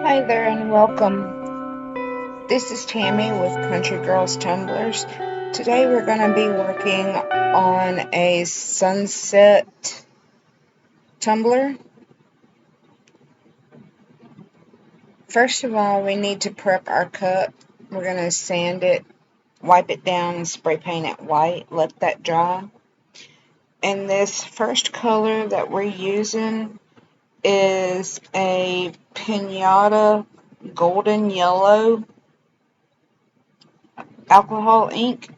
Hi there and welcome. This is Tammy with Country Girls Tumblers. Today we're going to be working on a Sunset Tumbler. First of all, we need to prep our cup. We're going to sand it, wipe it down, and spray paint it white. Let that dry. And this first color that we're using is a Pinata golden yellow alcohol ink.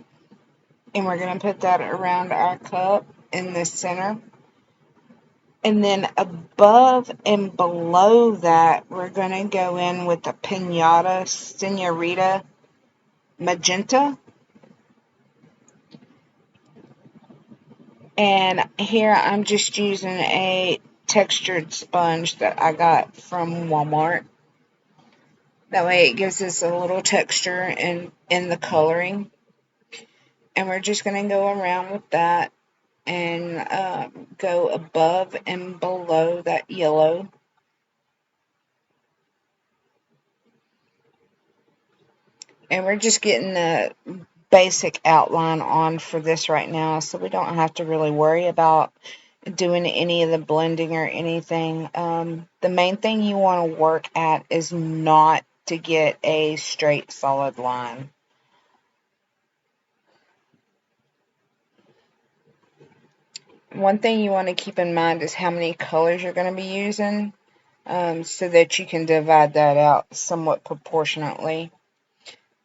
And we're going to put that around our cup in the center. And then above and below that, we're going to go in with the Pinata Senorita magenta. And here I'm just using a textured sponge that I got from Walmart. That way it gives us a little texture in the coloring. And we're just going to go around with that and go above and below that yellow. And we're just getting the basic outline on for this right now, so we don't have to really worry about doing any of the blending or anything. The main thing you want to work at is not to get a straight solid line. One thing you want to keep in mind is how many colors you're going to be using, so that you can divide that out somewhat proportionately.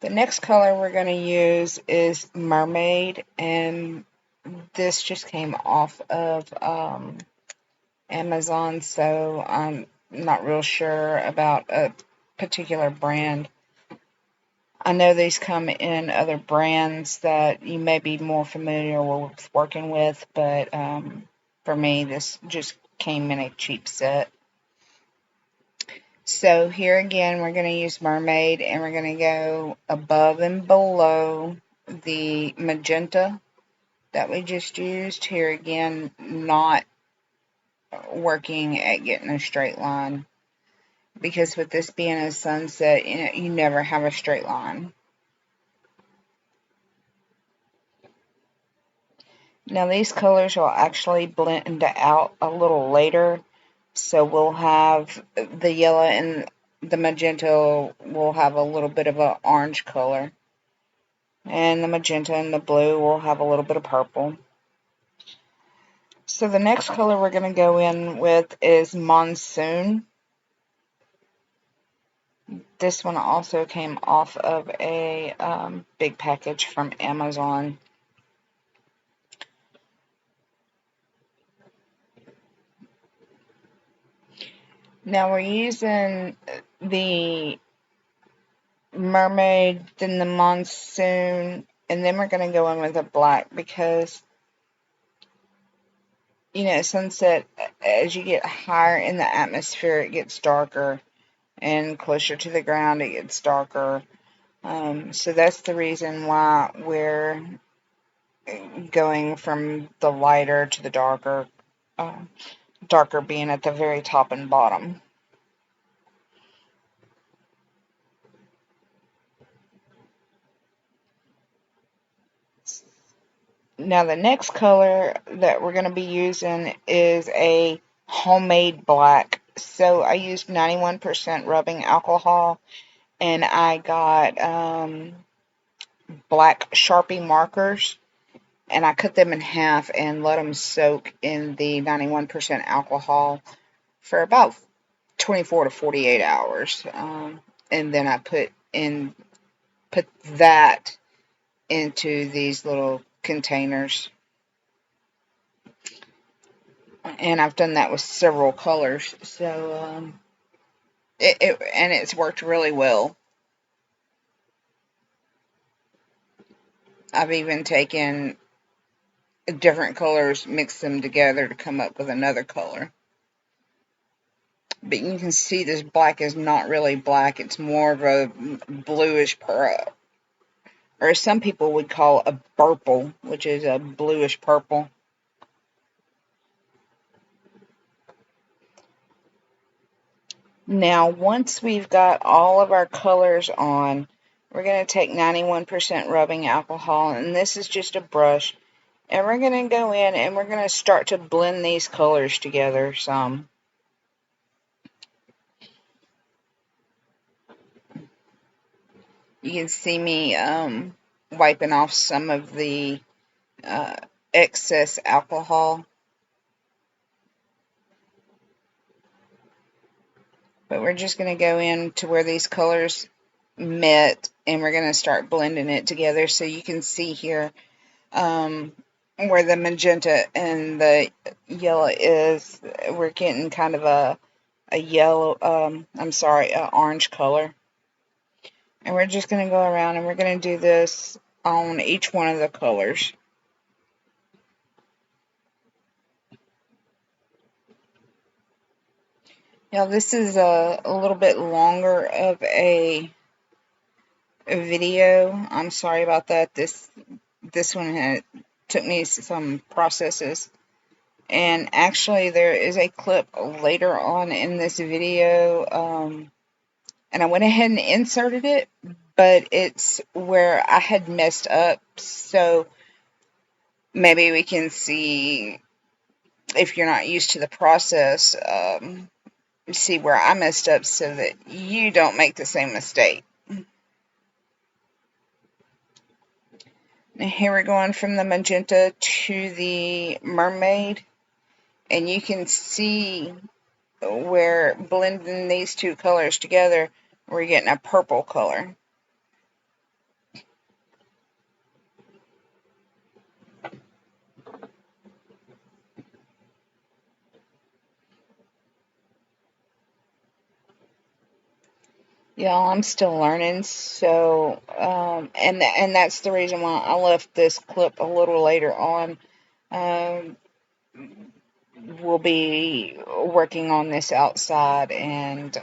The next color we're going to use is Mermaid, and this just came off of Amazon, so I'm not real sure about a particular brand. I know these come in other brands that you may be more familiar with working with, but for me, this just came in a cheap set. So here again, we're going to use Mermaid, and we're going to go above and below the magenta that we just used. Here again, not working at getting a straight line, because with this being a sunset, you never have a straight line. Now these colors will actually blend out a little later, so we'll have the yellow and the magenta will have a little bit of an orange color, and the magenta and the blue will have a little bit of purple. So the next color we're going to go in with is Monsoon. This one also came off of a big package from Amazon. Now we're using the Mermaid, then the Monsoon, and then we're going to go in with a black because, sunset, as you get higher in the atmosphere, it gets darker, and closer to the ground, it gets darker. So that's the reason why we're going from the lighter to the darker, darker being at the very top and bottom. Now the next color that we're going to be using is a homemade black. So I used 91% rubbing alcohol, and I got black Sharpie markers, and I cut them in half and let them soak in the 91% alcohol for about 24 to 48 hours. And then I put that into these little containers. And I've done that with several colors, so and it's worked really well. I've even taken different colors, mixed them together to come up with another color. But you can see this black is not really black. It's more of a bluish pearl, or some people would call a purple, which is a bluish purple. Now, once we've got all of our colors on, we're going to take 91% rubbing alcohol, and this is just a brush, and we're going to go in and we're going to start to blend these colors together some. You can see me wiping off some of the uh, excess alcohol. But we're just going to go in to where these colors met, and we're going to start blending it together. So you can see here where the magenta and the yellow is, we're getting kind of a yellow, orange color. And we're just going to go around and we're going to do this on each one of the colors. Now this is a little bit longer of a video. I'm sorry about that. This one took me some processes. And actually there is a clip later on in this video, and I went ahead and inserted it, but it's where I had messed up, so maybe we can see, if you're not used to the process, see where I messed up so that you don't make the same mistake. Now here we're going from the magenta to the mermaid, and you can see where blending these two colors together, we're getting a purple color. Yeah, I'm still learning, so and that's the reason why I left this clip a little later on. Um, we'll be working on this outside, and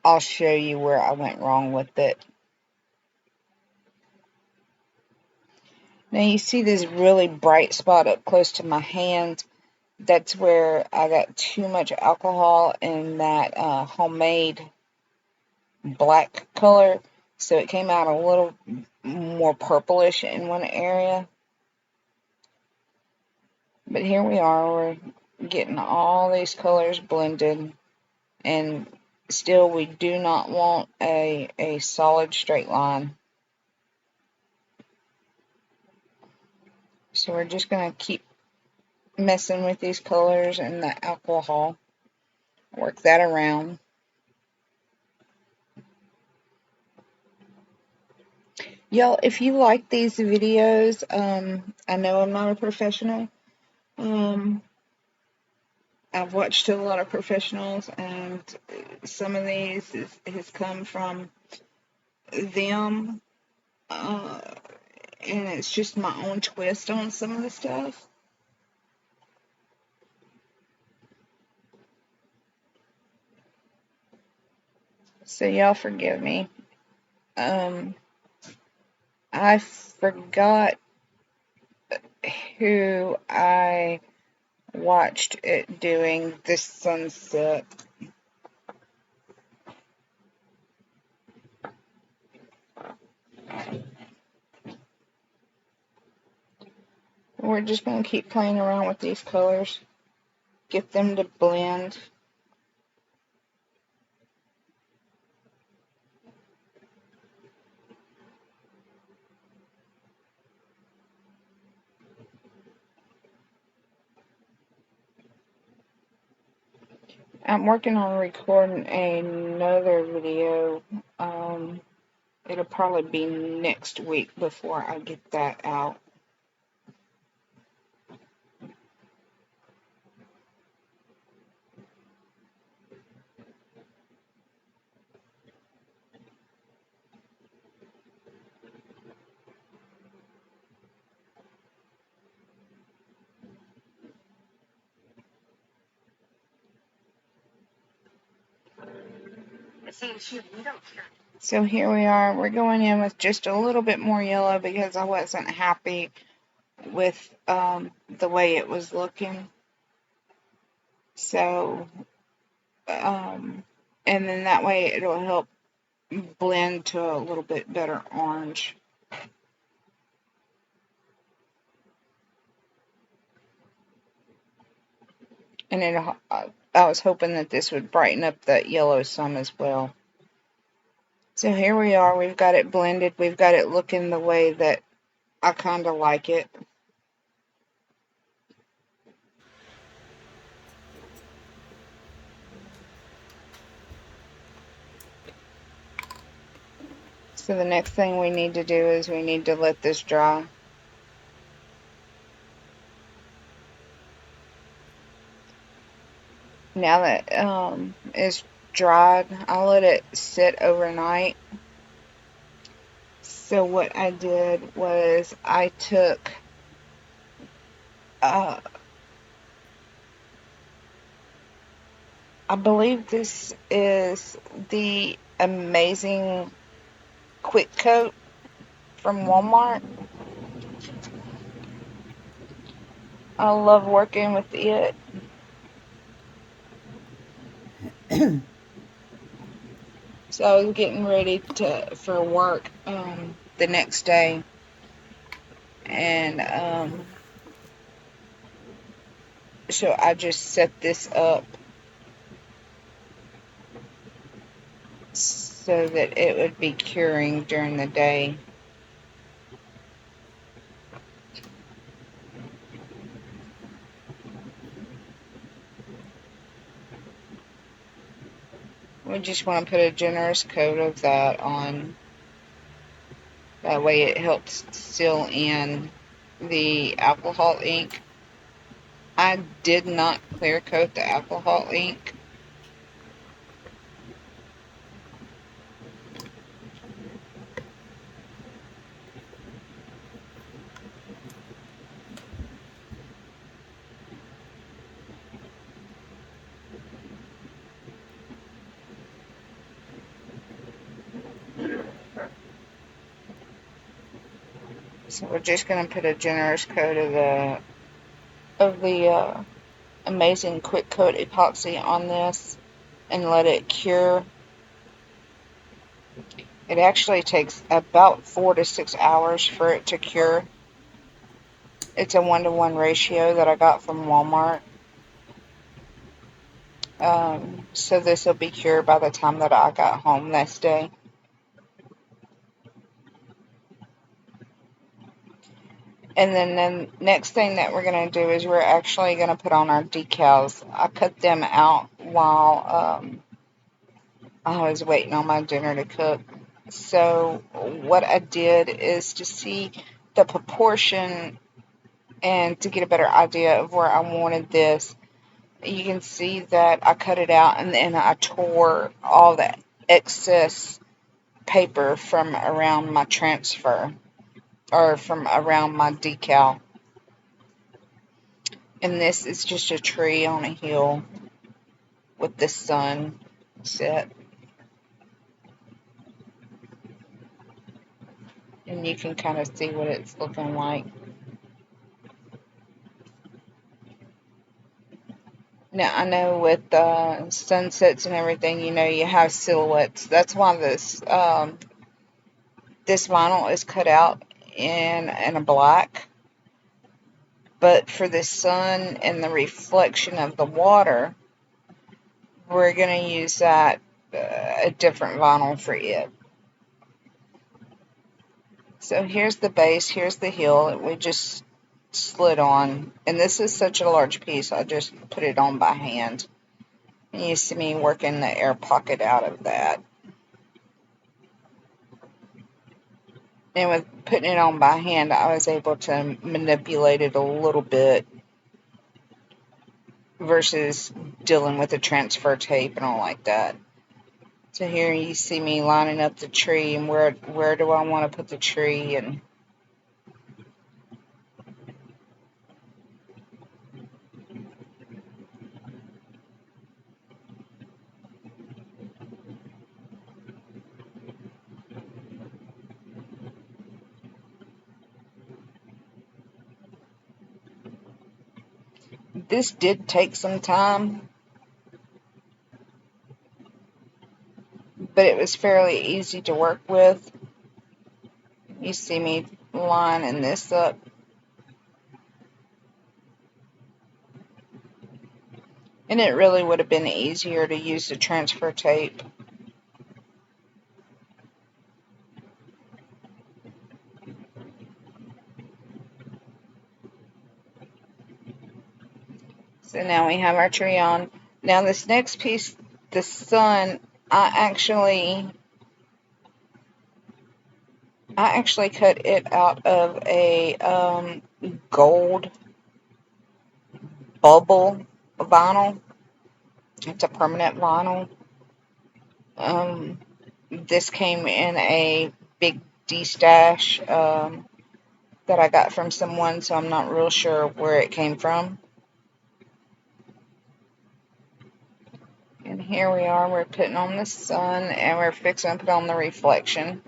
I'll show you where I went wrong with it. Now you see this really bright spot up close to my hand. That's where I got too much alcohol in that homemade black color, so it came out a little more purplish in one area. But here we are, we're getting all these colors blended, and still we do not want a solid straight line. So we're just going to keep messing with these colors and the alcohol, work that around. Y'all, if you like these videos, I know I'm not a professional. I've watched a lot of professionals, and some of these has come from them, and it's just my own twist on some of the stuff. So y'all forgive me. I forgot who I watched it doing this sunset. We're just going to keep playing around with these colors, get them to blend. I'm working on recording another video. It'll probably be next week before I get that out. So here we are. We're going in with just a little bit more yellow because I wasn't happy with the way it was looking. So And then that way it'll help blend to a little bit better orange. And I was hoping that this would brighten up that yellow some as well. So here we are. We've got it blended. We've got it looking the way that I kind of like it. So the next thing we need to do is we need to let this dry. Now that it's dried, I'll let it sit overnight. So what I did was I took I believe this is the amazing quick coat from Walmart. I love working with it. So I was getting ready for work the next day, and so I just set this up so that it would be curing during the day. We just want to put a generous coat of that on. That way it helps seal in the alcohol ink. I did not clear coat the alcohol ink. So we're just going to put a generous coat of the amazing quick coat epoxy on this and let it cure. It actually takes about 4 to 6 hours for it to cure. It's a 1-to-1 ratio that I got from Walmart. So this will be cured by the time that I got home next day. And then the next thing that we're going to do is we're actually going to put on our decals. I cut them out while I was waiting on my dinner to cook. So what I did is to see the proportion and to get a better idea of where I wanted this. You can see that I cut it out and then I tore all that excess paper from around my transfer or from around my decal. And this is just a tree on a hill with the sun set. And you can kind of see what it's looking like. Now, I know with sunsets and everything, you have silhouettes. That's why this vinyl is cut out in a black. But for the sun and the reflection of the water, we're going to use that a different vinyl for it. So here's the base, here's the heel that we just slid on. And this is such a large piece, I just put it on by hand. And you see me working the air pocket out of that. And with putting it on by hand, I was able to manipulate it a little bit versus dealing with the transfer tape and all like that. So here you see me lining up the tree and where do I want to put the tree, and this did take some time. but it was fairly easy to work with. You see me lining this up. And it really would have been easier to use the transfer tape. So now we have our tree on. Now this next piece, the sun, I actually cut it out of a gold bubble vinyl. It's a permanent vinyl. This came in a big D-stash that I got from someone, so I'm not real sure where it came from. And here we are, we're putting on the sun, and we're fixing to put on the reflection.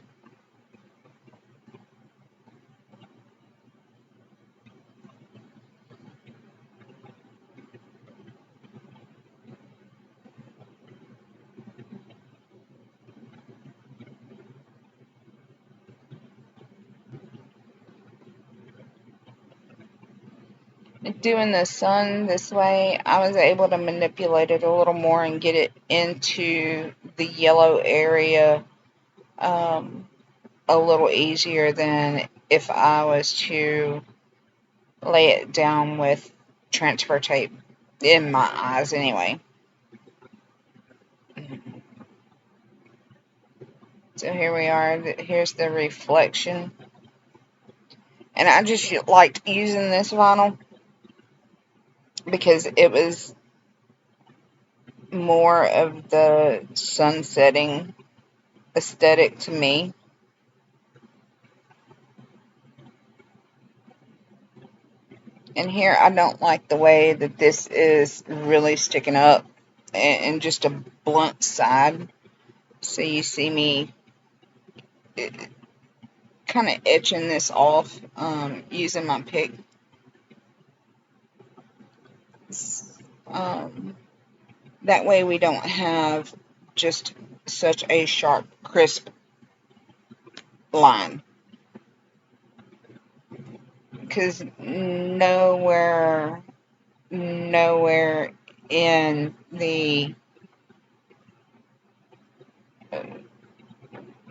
Doing the sun this way, I was able to manipulate it a little more and get it into the yellow area a little easier than if I was to lay it down with transfer tape, in my eyes anyway. So here we are, here's the reflection. And I just liked using this vinyl because it was more of the sunsetting aesthetic to me. And here I don't like the way that this is really sticking up and just a blunt side. So you see me kind of etching this off using my pick. That way we don't have just such a sharp, crisp line. Because nowhere in the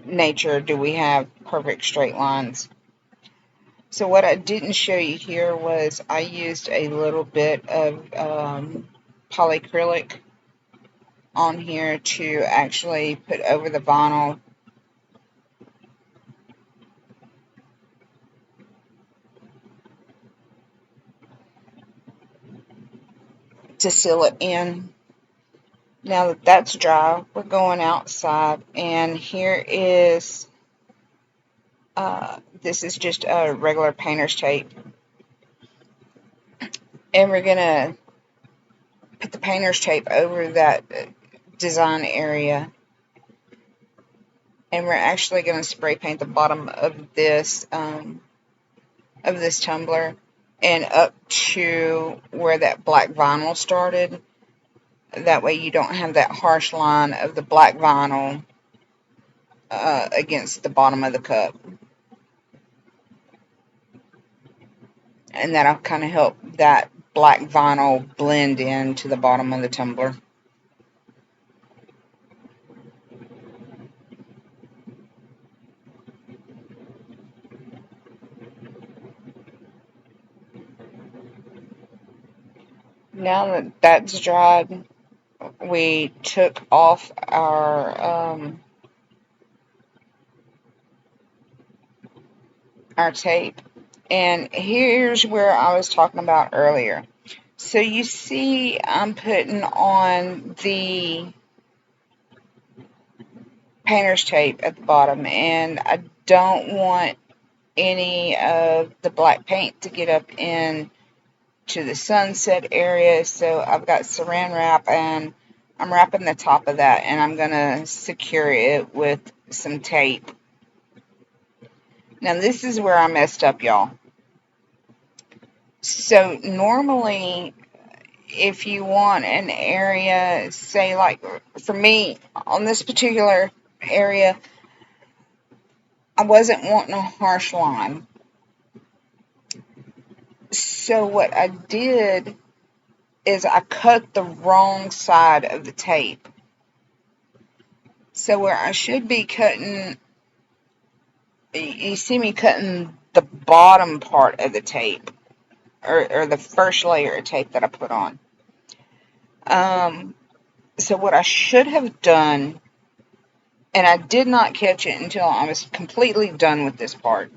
nature do we have perfect straight lines. So what I didn't show you here was I used a little bit of polyacrylic on here to actually put over the vinyl to seal it in. Now that that's dry, we're going outside, and here is this is just a regular painter's tape, and we're gonna put the painter's tape over that design area, and we're actually gonna spray paint the bottom of this tumbler and up to where that black vinyl started. That way you don't have that harsh line of the black vinyl against the bottom of the cup. And that'll kind of help that black vinyl blend into the bottom of the tumbler. Now that that's dried, we took off our tape, and here's where I was talking about earlier. So you see I'm putting on the painter's tape at the bottom, and I don't want any of the black paint to get up in to the sunset area, so I've got saran wrap, and I'm wrapping the top of that, and I'm gonna secure it with some tape. Now this is where I messed up, y'all. So normally if you want an area, say like for me on this particular area, I wasn't wanting a harsh line. So what I did is I cut the wrong side of the tape. So where I should be cutting, you see me cutting the bottom part of the tape, or the first layer of tape that I put on. So what I should have done, and I did not catch it until I was completely done with this part.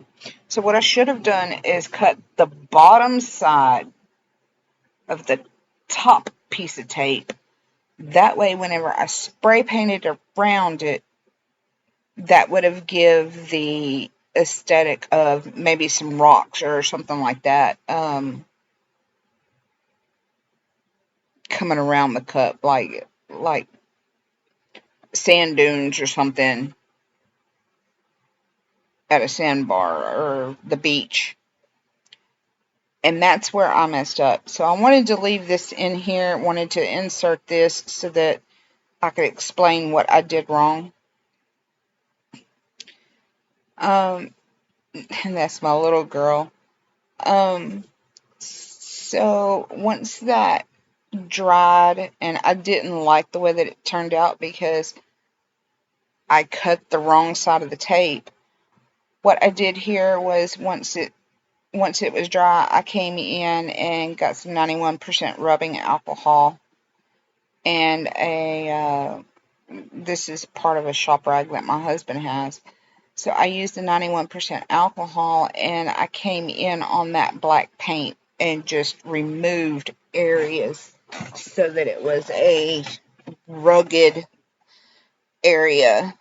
So what I should have done is cut the bottom side of the top piece of tape. That way, whenever I spray painted around it, that would have give the aesthetic of maybe some rocks or something like that coming around the cup, like sand dunes or something at a sandbar or the beach. And that's where I messed up. So I wanted to leave this in here, wanted to insert this so that I could explain what I did wrong. And that's my little girl. So once that dried, and I didn't like the way that it turned out because I cut the wrong side of the tape. What I did here was once it was dry, I came in and got some 91% rubbing alcohol and this is part of a shop rag that my husband has. So I used the 91% alcohol and I came in on that black paint and just removed areas so that it was a rugged area,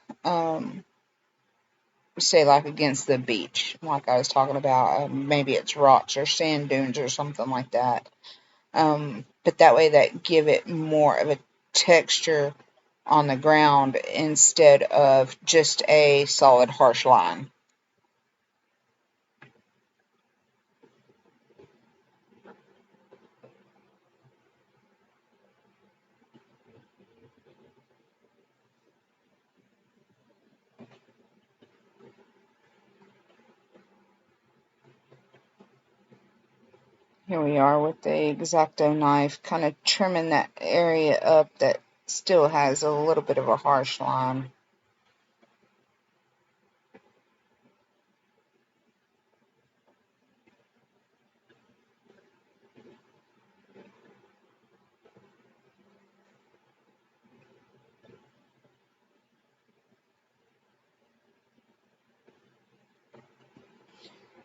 say like against the beach, like I was talking about. Maybe it's rocks or sand dunes or something like that. But that way that give it more of a texture on the ground instead of just a solid harsh line. Here we are with the X-Acto knife, kind of trimming that area up that still has a little bit of a harsh line.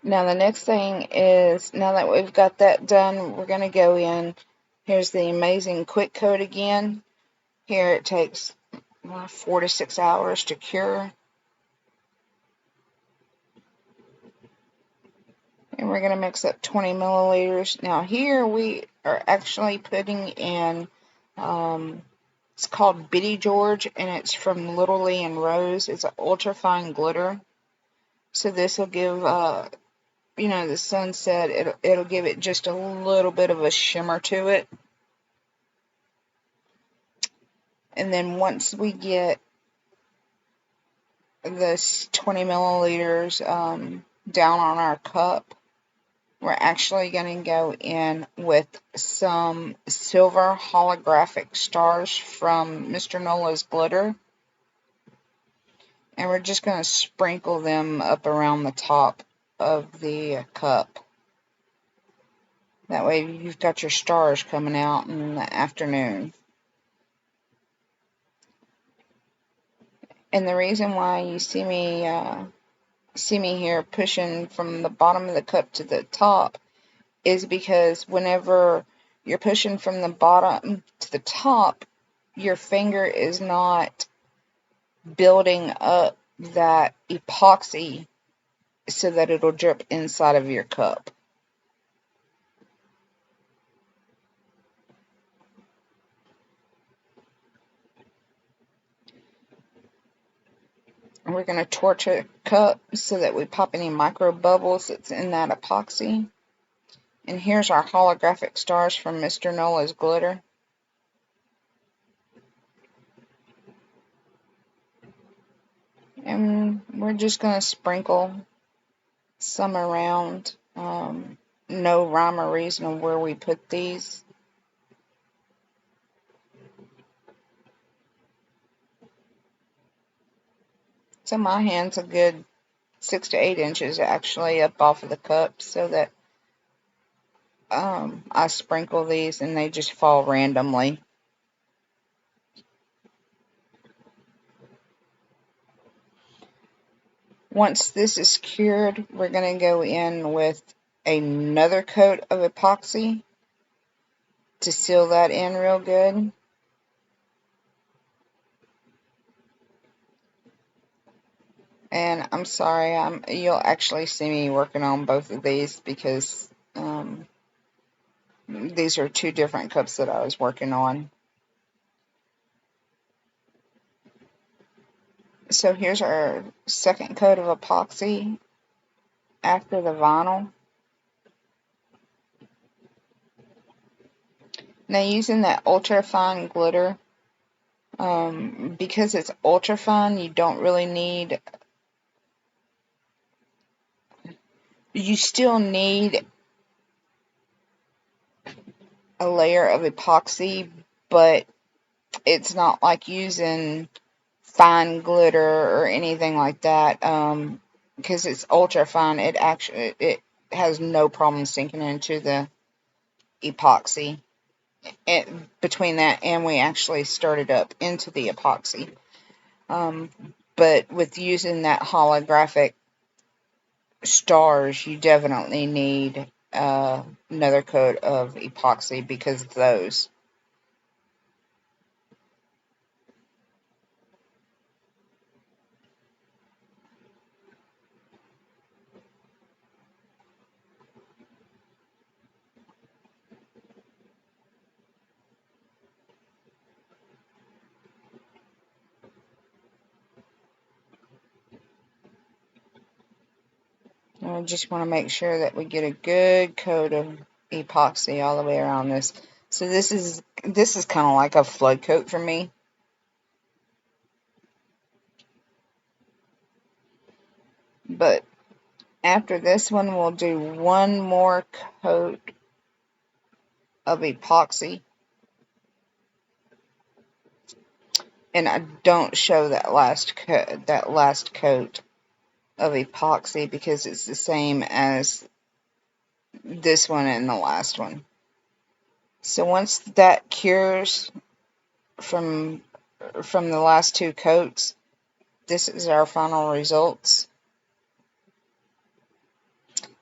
Now the next thing is, now that we've got that done, we're going to go in. Here's the amazing quick coat again. Here it takes 4 to 6 hours to cure. And we're going to mix up 20 milliliters. Now here we are actually putting in, it's called Biddy George, and it's from Little Lee and Rose. It's an ultra fine glitter. So this will give, the sunset, it'll give it just a little bit of a shimmer to it. And then once we get this 20 milliliters down on our cup, we're actually going to go in with some silver holographic stars from Mr. Nola's glitter. And we're just going to sprinkle them up around the top of the cup. That way you've got your stars coming out in the afternoon. And the reason why you see me here pushing from the bottom of the cup to the top is because whenever you're pushing from the bottom to the top, your finger is not building up that epoxy so that it'll drip inside of your cup. And we're going to torch a cup so that we pop any micro bubbles that's in that epoxy. And here's our holographic stars from Mr. Nola's glitter. we're just going to sprinkle some around. No rhyme or reason of where we put these. So my hand's a good 6 to 8 inches actually up off of the cup, so that I sprinkle these and they just fall randomly. Once this is cured, we're going to go in with another coat of epoxy to seal that in real good. And I'm sorry, you'll actually see me working on both of these because these are two different cups that I was working on. So here's our second coat of epoxy after the vinyl. Now using that ultra fine glitter, because it's ultra fine, you don't really need, you still need a layer of epoxy, but it's not like using fine glitter or anything like that, because it's ultra fine. It has no problem sinking into the epoxy. Between that and we actually started up into the epoxy, but with using that holographic stars, you definitely need another coat of epoxy because of those. And I just want to make sure that we get a good coat of epoxy all the way around this. So this is kind of like a flood coat for me. But after this one, we'll do one more coat of epoxy. And I don't show that last coat of epoxy because it's the same as this one and the last one. So once that cures from the last two coats, this is our final results.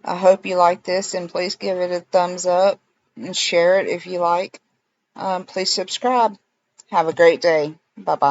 I hope you like this, and please give it a thumbs up and share it if you like. Please subscribe. Have a great day. Bye-bye.